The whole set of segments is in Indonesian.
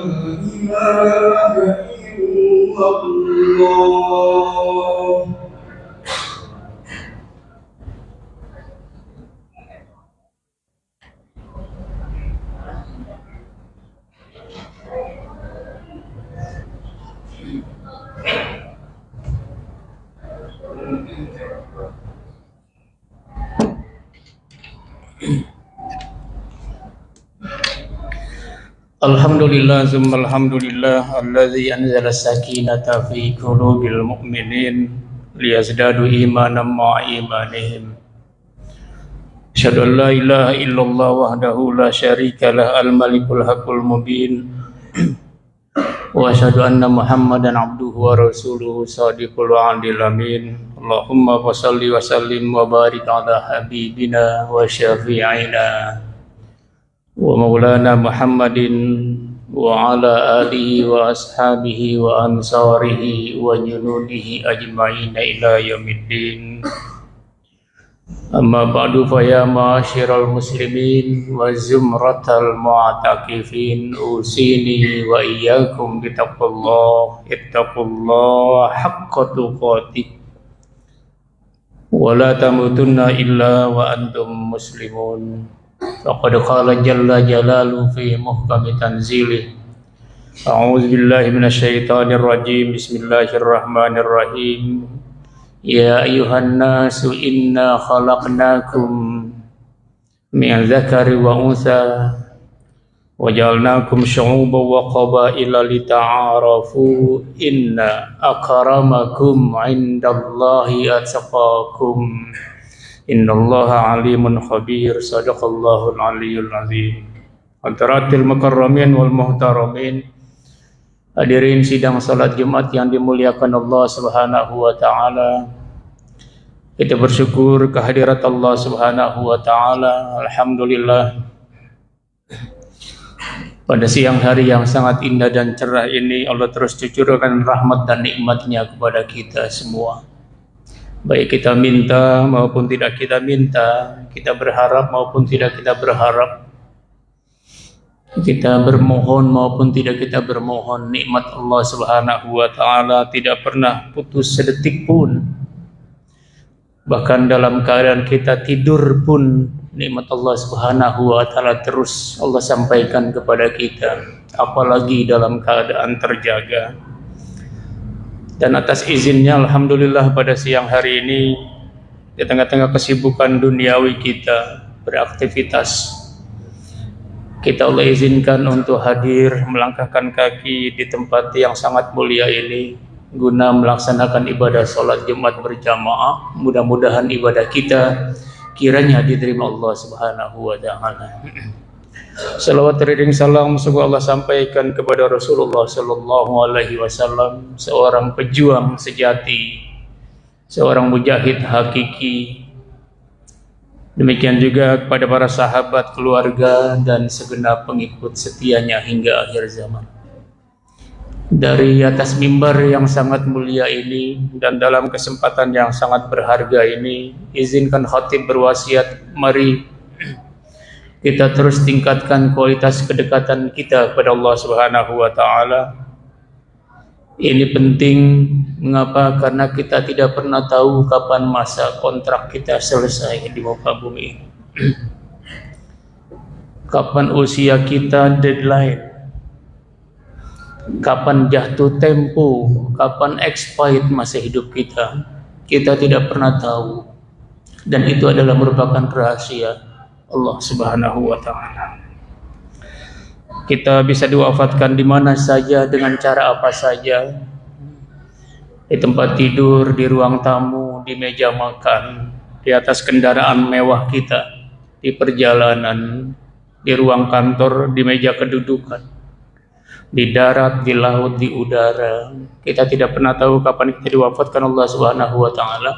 إله إلا الله. Alhamdulillah summa alhamdulillah alladzi anzala sakinata fi qulubil mu'minin liyazdadu imanan ma'a imanihim. Asyhadu an la ilaha illallah wahdahu la syarikalah al-malikul haqqul mubin wa asyhadu anna Muhammadan abduhu wa rasuluhu shadiqul wa'dil amin. Allahumma shalli wa sallim wa barik ala habibina wa syafi'ina wa maulana Muhammadin wa ala alihi wa ashabihi wa ansarihi wa junudihi ajma'ina ila yaumiddin. Amma ba'du fa ya ma'asyiral muslimin wa zumratal mu'takifin usini wa iyyakum bittaqwallah ittaqullaha haqqa tuqatih wa la tamutunna illa wa antum muslimun. Faqad qala jalla jalaluhu fi muhkami tanzilih. A'udzu billahi minasyaitonir rajim. Bismillahirrahmanirrahim. Ya ayyuhan nasu inna khalaqnakum min dzakari wa untha wa ja'alnakum syu'uban wa qabaila lita'arafu inna akramakum 'indallahi atqakum. Innallaha alimun khabir. Sadaqallahul aliyyul azim. Hadaratil mukarramin wal muhtaramin, hadirin sidang salat Jumat yang dimuliakan Allah Subhanahu wa taala. Kita bersyukur kehadirat Allah Subhanahu wa taala. Alhamdulillah, pada siang hari yang sangat indah dan cerah ini Allah terus cucurkan rahmat dan nikmat-Nya kepada kita semua. Baik kita minta maupun tidak kita minta, kita berharap maupun tidak kita berharap, kita bermohon maupun tidak kita bermohon, nikmat Allah Subhanahu wa taala tidak pernah putus sedetik pun. Bahkan dalam keadaan kita tidur pun nikmat Allah Subhanahu wa taala terus Allah sampaikan kepada kita, apalagi dalam keadaan terjaga. Dan atas izinnya alhamdulillah pada siang hari ini di tengah-tengah kesibukan duniawi kita beraktivitas, kita Allah izinkan untuk hadir melangkahkan kaki di tempat yang sangat mulia ini guna melaksanakan ibadah sholat Jumat berjamaah. Mudah-mudahan ibadah kita kiranya diterima Allah Subhanahu wa taala. Salawat teriring salam semoga Allah sampaikan kepada Rasulullah sallallahu alaihi wasallam, seorang pejuang sejati, seorang mujahid hakiki. Demikian juga kepada para sahabat, keluarga dan segenap pengikut setianya hingga akhir zaman. Dari atas mimbar yang sangat mulia ini dan dalam kesempatan yang sangat berharga ini, izinkan khatib berwasiat, mari kita terus tingkatkan kualitas kedekatan kita kepada Allah Subhanahu wa taala. Ini penting, mengapa? Karena kita tidak pernah tahu kapan masa kontrak kita selesai di muka bumi. Kapan usia kita deadline, kapan jatuh tempo, kapan expired masa hidup kita tidak pernah tahu. Dan itu adalah merupakan rahasia Allah Subhanahu wa taala. Kita bisa diwafatkan di mana saja, dengan cara apa saja. Di tempat tidur, di ruang tamu, di meja makan, di atas kendaraan mewah kita, di perjalanan, di ruang kantor, di meja kedudukan, di darat, di laut, di udara. Kita tidak pernah tahu kapan kita diwafatkan Allah Subhanahu wa taala.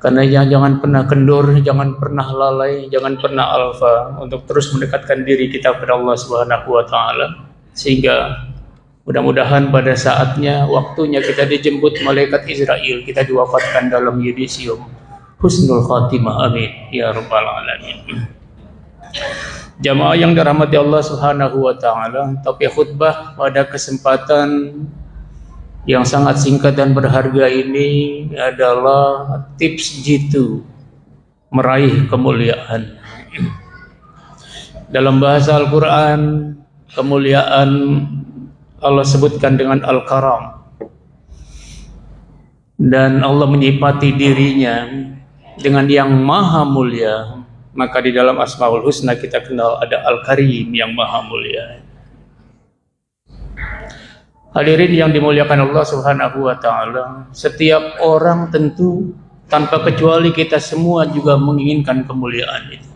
Karena jangan pernah kendor, jangan pernah lalai, jangan pernah alfa untuk terus mendekatkan diri kita kepada Allah Subhanahu wa taala, sehingga mudah-mudahan pada saatnya, waktunya kita dijemput malaikat Israel, kita diwafatkan dalam yudisium husnul khatimah, amin ya rabbal alamin. Jamaah yang dirahmati Allah Subhanahu wa taala, topik khutbah pada kesempatan yang sangat singkat dan berharga ini adalah tips jitu meraih kemuliaan. Dalam bahasa Al-Qur'an, kemuliaan Allah sebutkan dengan Al-Karam. Dan Allah menyifati dirinya dengan yang maha mulia. Maka di dalam Asmaul Husna kita kenal ada Al-Karim yang maha mulia. Hadirin yang dimuliakan Allah Subhanahu wa taala, setiap orang tentu tanpa kecuali kita semua juga menginginkan kemuliaan itu.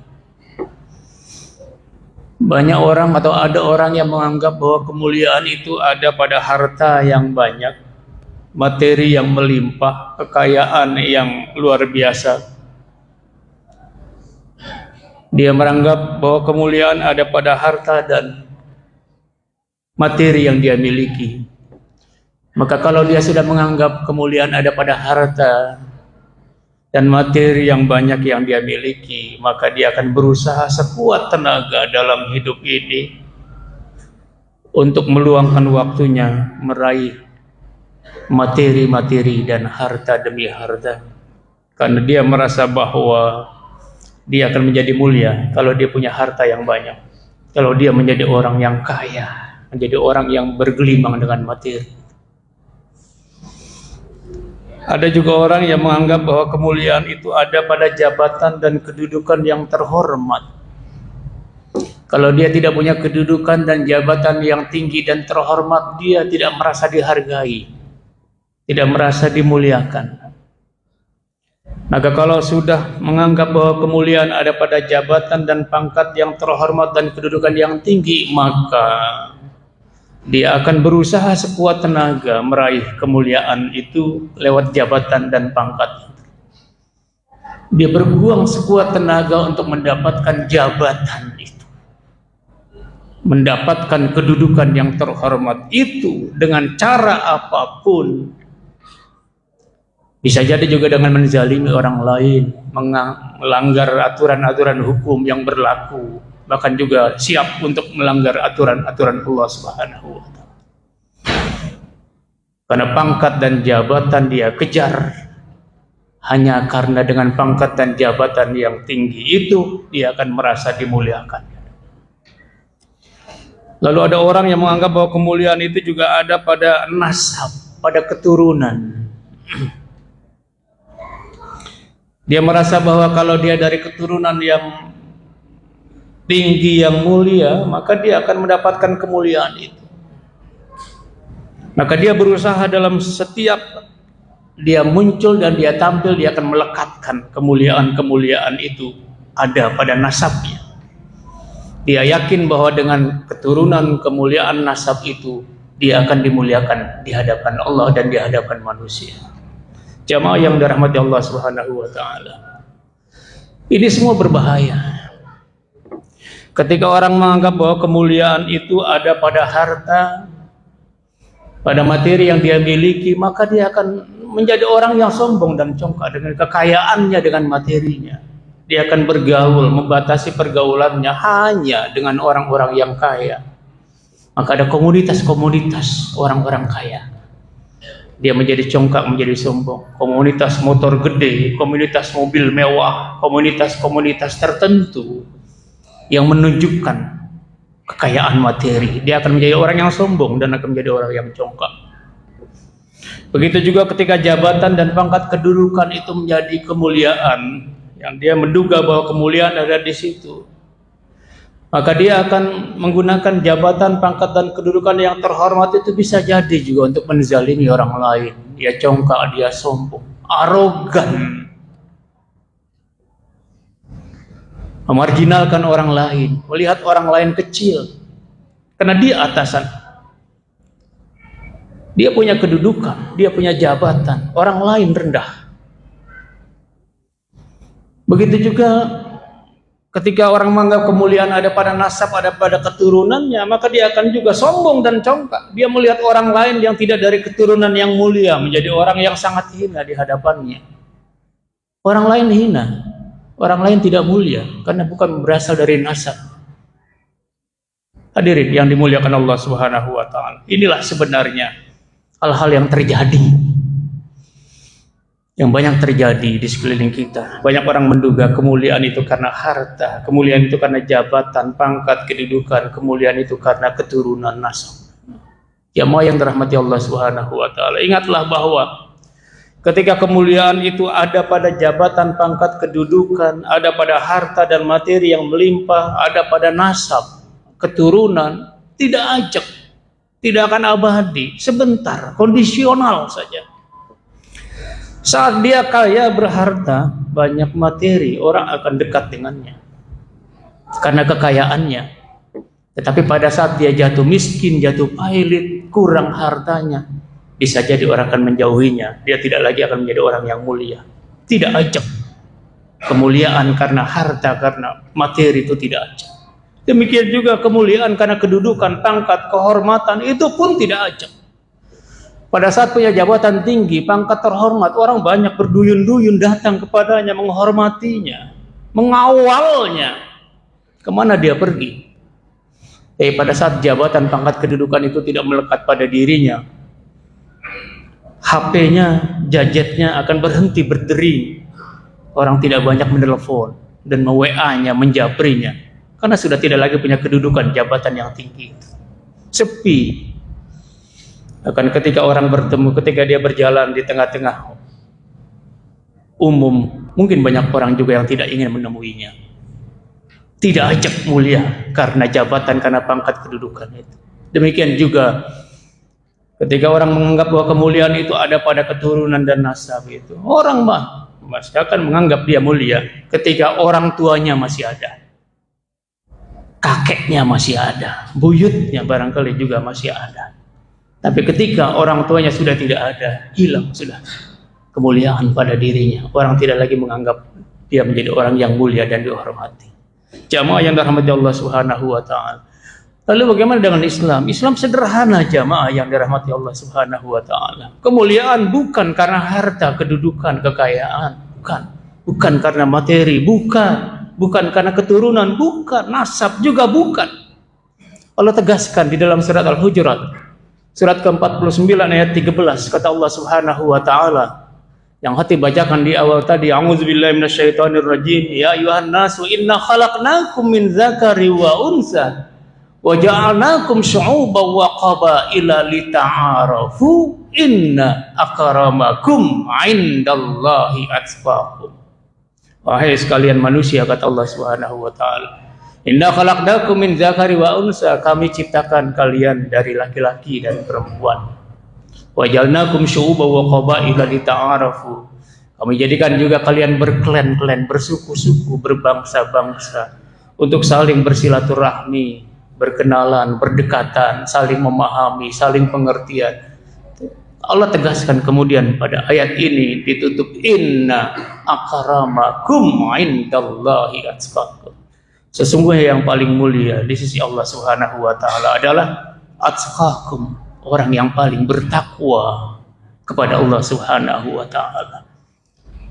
Banyak orang atau ada orang yang menganggap bahwa kemuliaan itu ada pada harta yang banyak, materi yang melimpah, kekayaan yang luar biasa. Dia menganggap bahwa kemuliaan ada pada harta dan materi yang dia miliki. Maka kalau dia sudah menganggap kemuliaan ada pada harta dan materi yang banyak yang dia miliki, maka dia akan berusaha sekuat tenaga dalam hidup ini untuk meluangkan waktunya meraih materi-materi dan harta demi harta. Karena dia merasa bahwa dia akan menjadi mulia kalau dia punya harta yang banyak. Kalau dia menjadi orang yang kaya, menjadi orang yang bergelimang dengan materi. Ada juga orang yang menganggap bahwa kemuliaan itu ada pada jabatan dan kedudukan yang terhormat. Kalau dia tidak punya kedudukan dan jabatan yang tinggi dan terhormat, dia tidak merasa dihargai, tidak merasa dimuliakan. Maka kalau sudah menganggap bahwa kemuliaan ada pada jabatan dan pangkat yang terhormat dan kedudukan yang tinggi, maka dia akan berusaha sekuat tenaga meraih kemuliaan itu lewat jabatan dan pangkat. Dia berjuang sekuat tenaga untuk mendapatkan jabatan itu, mendapatkan kedudukan yang terhormat itu dengan cara apapun. Bisa jadi juga dengan menzalimi orang lain, melanggar aturan-aturan hukum yang berlaku, bahkan juga siap untuk melanggar aturan-aturan Allah Subhanahu wa taala. Karena pangkat dan jabatan dia kejar hanya karena dengan pangkat dan jabatan yang tinggi itu dia akan merasa dimuliakan. Lalu ada orang yang menganggap bahwa kemuliaan itu juga ada pada nasab, pada keturunan. Dia merasa bahwa kalau dia dari keturunan yang tinggi, yang mulia, maka dia akan mendapatkan kemuliaan itu. Maka dia berusaha dalam setiap dia muncul dan dia tampil, dia akan melekatkan kemuliaan-kemuliaan itu ada pada nasabnya. Dia yakin bahwa dengan keturunan kemuliaan nasab itu, dia akan dimuliakan di hadapan Allah dan di hadapan manusia. Jamaah yang dirahmati Allah Subhanahu wa taala. Ini semua berbahaya. Ketika orang menganggap bahwa kemuliaan itu ada pada harta, pada materi yang dia miliki, maka dia akan menjadi orang yang sombong dan congkak dengan kekayaannya, dengan materinya. Dia akan bergaul, membatasi pergaulannya hanya dengan orang-orang yang kaya. Maka ada komunitas-komunitas orang-orang kaya. Dia menjadi congkak, menjadi sombong. Komunitas motor gede, komunitas mobil mewah, komunitas-komunitas tertentu yang menunjukkan kekayaan materi. Dia akan menjadi orang yang sombong dan akan menjadi orang yang congkak. Begitu juga ketika jabatan dan pangkat kedudukan itu menjadi kemuliaan, yang dia menduga bahwa kemuliaan ada di situ, maka dia akan menggunakan jabatan, pangkat, dan kedudukan yang terhormat itu bisa jadi juga untuk menzalimi orang lain. Dia congkak, dia sombong, arogan, memarginalkan orang lain, melihat orang lain kecil karena dia atasan. Dia punya kedudukan, dia punya jabatan, orang lain rendah. Begitu juga ketika orang menganggap kemuliaan ada pada nasab, ada pada keturunannya, maka dia akan juga sombong dan congkak. Dia melihat orang lain yang tidak dari keturunan yang mulia menjadi orang yang sangat hina di hadapannya. Orang lain hina. Orang lain tidak mulia karena bukan berasal dari nasab. Hadirin yang dimuliakan Allah Subhanahu wa taala. Inilah sebenarnya hal-hal yang terjadi. Yang banyak terjadi di sekeliling kita. Banyak orang menduga kemuliaan itu karena harta, kemuliaan itu karena jabatan, pangkat, kedudukan, kemuliaan itu karena keturunan nasab. Jamaah yang dirahmati Allah Subhanahu wa taala, ingatlah bahwa ketika kemuliaan itu ada pada jabatan, pangkat, kedudukan, ada pada harta dan materi yang melimpah, ada pada nasab, keturunan, tidak ajak, tidak akan abadi, sebentar, kondisional saja. Saat dia kaya berharta, banyak materi, orang akan dekat dengannya karena kekayaannya. Tetapi pada saat dia jatuh miskin, jatuh pailit, kurang hartanya, bisa jadi orang akan menjauhinya. Dia tidak lagi akan menjadi orang yang mulia. Tidak ajak. Kemuliaan karena harta, karena materi itu tidak ajak. Demikian juga kemuliaan karena kedudukan, pangkat, kehormatan, itu pun tidak ajak. Pada saat punya jabatan tinggi, pangkat terhormat, orang banyak berduyun-duyun datang kepadanya, menghormatinya, mengawalnya. Kemana dia pergi? Pada saat jabatan, pangkat, kedudukan itu tidak melekat pada dirinya, HP-nya, gadgetnya akan berhenti berdering. Orang tidak banyak menelpon dan me-WA-nya, menjaprinya, karena sudah tidak lagi punya kedudukan jabatan yang tinggi. Sepi. Akan ketika orang bertemu, ketika dia berjalan di tengah-tengah umum, mungkin banyak orang juga yang tidak ingin menemuinya. Tidak ajak mulia karena jabatan, karena pangkat, kedudukan itu. Demikian juga ketika orang menganggap bahwa kemuliaan itu ada pada keturunan dan nasab itu, orang masih akan menganggap dia mulia ketika orang tuanya masih ada, kakeknya masih ada, buyutnya barangkali juga masih ada. Tapi ketika orang tuanya sudah tidak ada, hilang sudah kemuliaan pada dirinya. Orang tidak lagi menganggap dia menjadi orang yang mulia dan dihormati. Jamaah yang dirahmati Allah Subhanahu wa taala. Lalu bagaimana dengan Islam? Islam sederhana, jamaah yang dirahmati Allah Subhanahu wa taala. Kemuliaan bukan karena harta, kedudukan, kekayaan, bukan karena materi, bukan karena keturunan, bukan nasab juga bukan. Allah tegaskan di dalam surat Al-Hujurat, surat ke-49 ayat 13, kata Allah Subhanahu wa taala yang hati bacakan di awal tadi, a'udzubillahi minasyaitonirrajim, ya ayyuhan nasu inna khalaqnakum min dzakari wa unsa wa ja'alnakum syu'uban wa qabaila lita'arafu inna akramakum 'indallahi atqakum. Wahai sekalian manusia, kata Allah Subhanahu wa taala, inna khalaqnakum min dzakari wa unsa, kami ciptakan kalian dari laki-laki dan perempuan. Wa ja'alnakum syu'uban wa qabaila lita'arafu, kami jadikan juga kalian berklan-klan, bersuku-suku, berbangsa-bangsa untuk saling bersilaturahmi, berkenalan, berdekatan, saling memahami, saling pengertian. Allah tegaskan kemudian pada ayat ini ditutup, inna akramakum 'indallahi atqakum. Sesungguhnya yang paling mulia di sisi Allah Subhanahu wa taala adalah atqakum, orang yang paling bertakwa kepada Allah Subhanahu wa taala.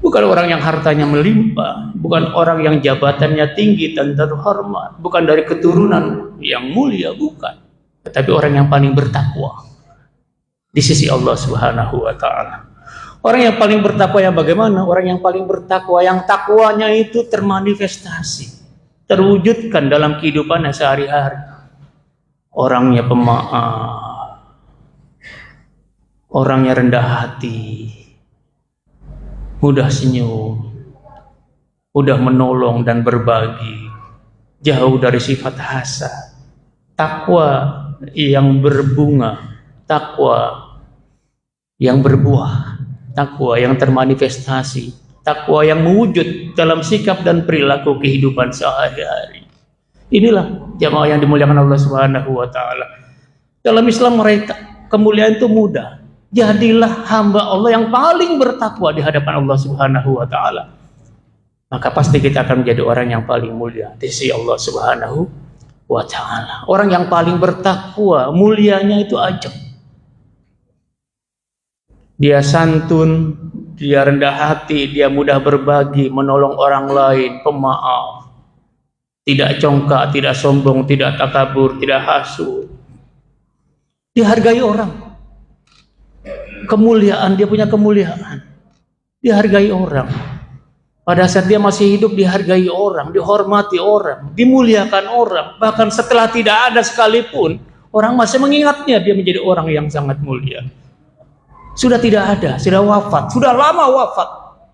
Bukan orang yang hartanya melimpah, bukan orang yang jabatannya tinggi dan terhormat, bukan dari keturunan yang mulia, bukan. Tetapi orang yang paling bertakwa di sisi Allah Subhanahu wa taala. Orang yang paling bertakwa yang bagaimana? Orang yang paling bertakwa yang takwanya itu termanifestasi, terwujudkan dalam kehidupannya sehari-hari. Orangnya pemaaf, orangnya rendah hati, mudah senyum, mudah menolong dan berbagi, jauh dari sifat hasad. Takwa yang berbunga, takwa yang berbuah, takwa yang termanifestasi, takwa yang mewujud dalam sikap dan perilaku kehidupan sehari-hari. Inilah jamaah yang dimuliakan Allah Subhanahu wa taala. Dalam Islam mereka kemuliaan itu mudah. Jadilah hamba Allah yang paling bertakwa di hadapan Allah Subhanahu wa taala. Maka pasti kita akan menjadi orang yang paling mulia di sisi Allah Subhanahu wa taala. Orang yang paling bertakwa, mulianya itu ajak. Dia santun, dia rendah hati, dia mudah berbagi, menolong orang lain, pemaaf, tidak congkak, tidak sombong, tidak takabur, tidak hasut. Dihargai orang. Kemuliaan, dia punya kemuliaan. Dihargai orang. Pada saat dia masih hidup dihargai orang, dihormati orang, dimuliakan orang. Bahkan setelah tidak ada sekalipun, orang masih mengingatnya dia menjadi orang yang sangat mulia. Sudah tidak ada, sudah wafat, sudah lama wafat,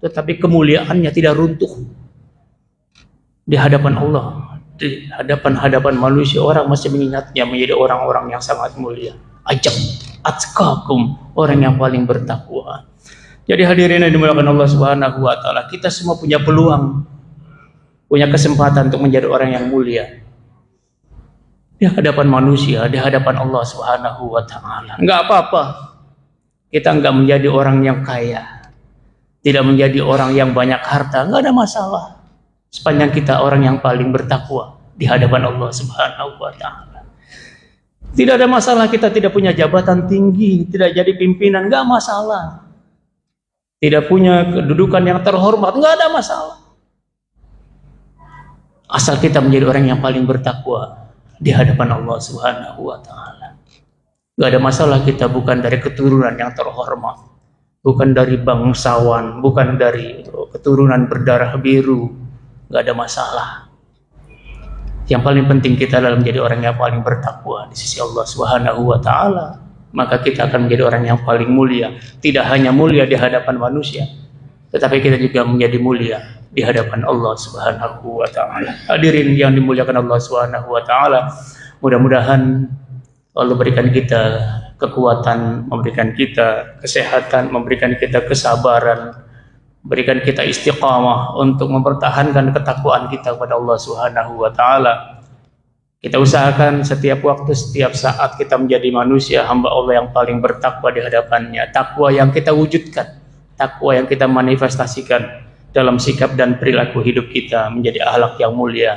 tetapi kemuliaannya tidak runtuh. Di hadapan Allah, di hadapan manusia, orang masih mengingatnya menjadi orang-orang yang sangat mulia. Ajab, atqakum, orang yang paling bertakwa. Jadi hadirin yang dimuliakan Allah Subhanahu wa taala, kita semua punya peluang, punya kesempatan untuk menjadi orang yang mulia di hadapan manusia, di hadapan Allah Subhanahu wa taala. Enggak apa-apa kita enggak menjadi orang yang kaya, tidak menjadi orang yang banyak harta, enggak ada masalah. Sepanjang kita orang yang paling bertakwa di hadapan Allah Subhanahu wa taala. Tidak ada masalah kita tidak punya jabatan tinggi, tidak jadi pimpinan, enggak masalah. Tidak punya kedudukan yang terhormat, enggak ada masalah. Asal kita menjadi orang yang paling bertakwa di hadapan Allah Subhanahu wa taala. Enggak ada masalah kita bukan dari keturunan yang terhormat, bukan dari bangsawan, bukan dari keturunan berdarah biru, enggak ada masalah. Yang paling penting kita adalah menjadi orang yang paling bertakwa di sisi Allah Subhanahu wa taala. Maka kita akan menjadi orang yang paling mulia. Tidak hanya mulia di hadapan manusia, tetapi kita juga menjadi mulia di hadapan Allah Subhanahu wa taala. Hadirin yang dimuliakan Allah Subhanahu wa taala, mudah-mudahan Allah berikan kita kekuatan, memberikan kita kesehatan, memberikan kita kesabaran, berikan kita istiqamah untuk mempertahankan ketakwaan kita kepada Allah Subhanahu wa taala. Kita usahakan setiap waktu, setiap saat kita menjadi manusia hamba Allah yang paling bertakwa di hadapannya. Takwa yang kita wujudkan, takwa yang kita manifestasikan dalam sikap dan perilaku hidup kita menjadi akhlak yang mulia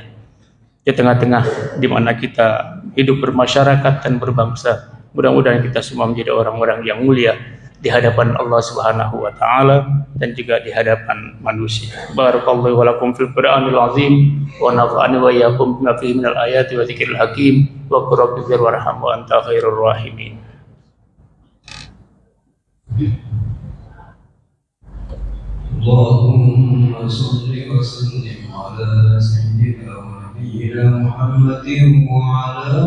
di tengah-tengah di mana kita hidup bermasyarakat dan berbangsa. Mudah-mudahan kita semua menjadi orang-orang yang mulia di hadapan Allah Subhanahu wa taala dan juga di hadapan manusia. Barakallahu wa lakum fil Qur'anil azim wa nafa'ani wa iyyakum bima fihi minal ayati wa dzikril hakim wa qur rabbighfir warham wa anta khairur rahimin. Allahumma shalli wa sallim ala sayyidina wa nabiyyina Muhammadin wa ala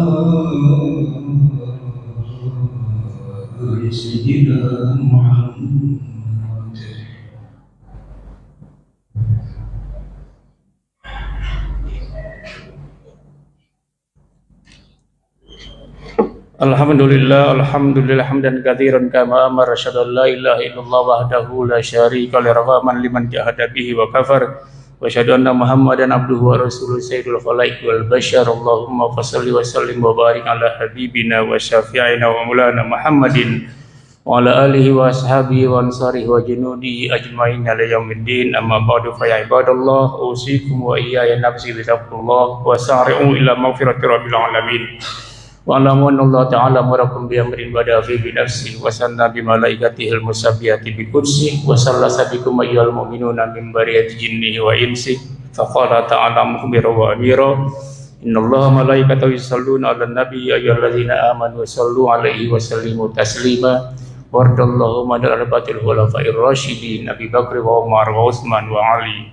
Sayyidina Muhammad. Alhamdulillah hamdan katsiran kama amara asyhadu an la ilaha illallah wahdahu la syarika lahu liman jahada bihi wa kafar wa asyhadu anna Muhammadan abduhu wa rasuluhu sayyidul khalaiqi wal bashar. Allahumma shalli wa sallim wa barik ala habibina wa syafi'ina wa maulana Muhammadin wa ala alihi wa ashabihi wa ansarihi wa junudihi ajmain ila yaumiddin. Amma ba'du, fa ya ibadallah, usikum wa iyaya nafsi bi taqwallah wa sari'u ila maghfirati rabbil alamin. Wa alamu anna Allah ta'ala amarakum bi amrin bada fi bi nafsi wa sanna bi malaikatihil musabbihati bi kursi wa sallasa bikum ayyuhal mu'minuna min bariyati jinnihi wa insi. Fa qala ta'ala mukhbiran wa amira, innallaha malaikatahu yusalluna 'alan nabi ya ayyuhalladzina amanu sallu 'alaihi wa sallimu taslima. Wardallahu madal arbatil khulafa'ir rasyidin Abi Bakr wa Umar wa Utsman wa Ali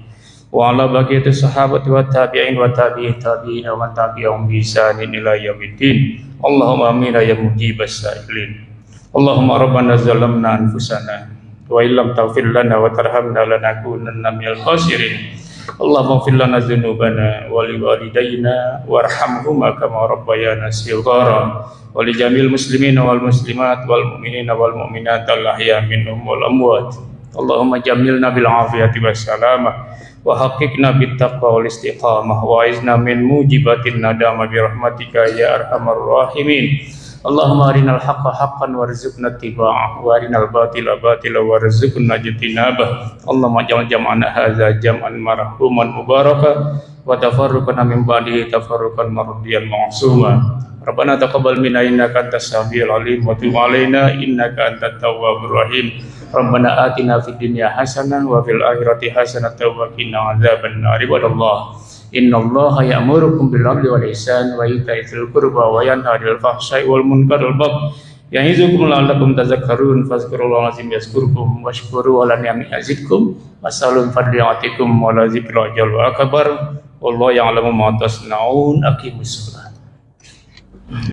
wa ala baqiyati sahabati wa tabi'in wa tabi'in tabi'in wa man tabi'ahum bi ihsanin ila yaumiddin. Allahumma amin ya mujibas sa'ilin. Allahumma rabbana zalamna anfusana wa illam taghfir lana wa tarhamna lanakunanna minal khasirin. Allahumma ighfir lana dzunubana wa liwalidayna warhamhuma kama rabbayana shighara wa li jamil muslimina wal muslimat wal mu'minina wal mu'minat al ahya minhum wal amwat. Allahumma jamilna bil afiyati was salamah wa haqiqna bit taqwa wal istiqamah wa aizna min mujibatin nadama bi rahmatika ya arhamar rahimin. Allahumma arinal haqqa haqqan warzuqna ittiba'ah wa arinal batila batila warzuqna ijtinabah. Allahumma ja'al jam'ana hadza jam'an marhuman mubaraka wa tafarruqana min ba'dihi tafarruqan mardiyan ma'suma. Rabbana taqabbal minna innaka antas samiul alim wa tub 'alaina innaka antat tawwabur rahim. Rabbana atina fid dunya hasanah wa fil akhirati hasanah wa qina adzabannar. Ibadallah, innallaha ya'murukum bil 'adli wal ihsan wa ita'i dzil qurba wa yanha 'anil fahsya'i wal munkari wal baghi ya'izukum la'allakum tadhakkarun. Fazkurullaha azim yazkurkum washkuru 'ala ni'amihi yazidkum wasallu fadli atikum wa la zikra jalla akbar. Wallahu ya'lamu ma tasna'un. Aqimus shalah.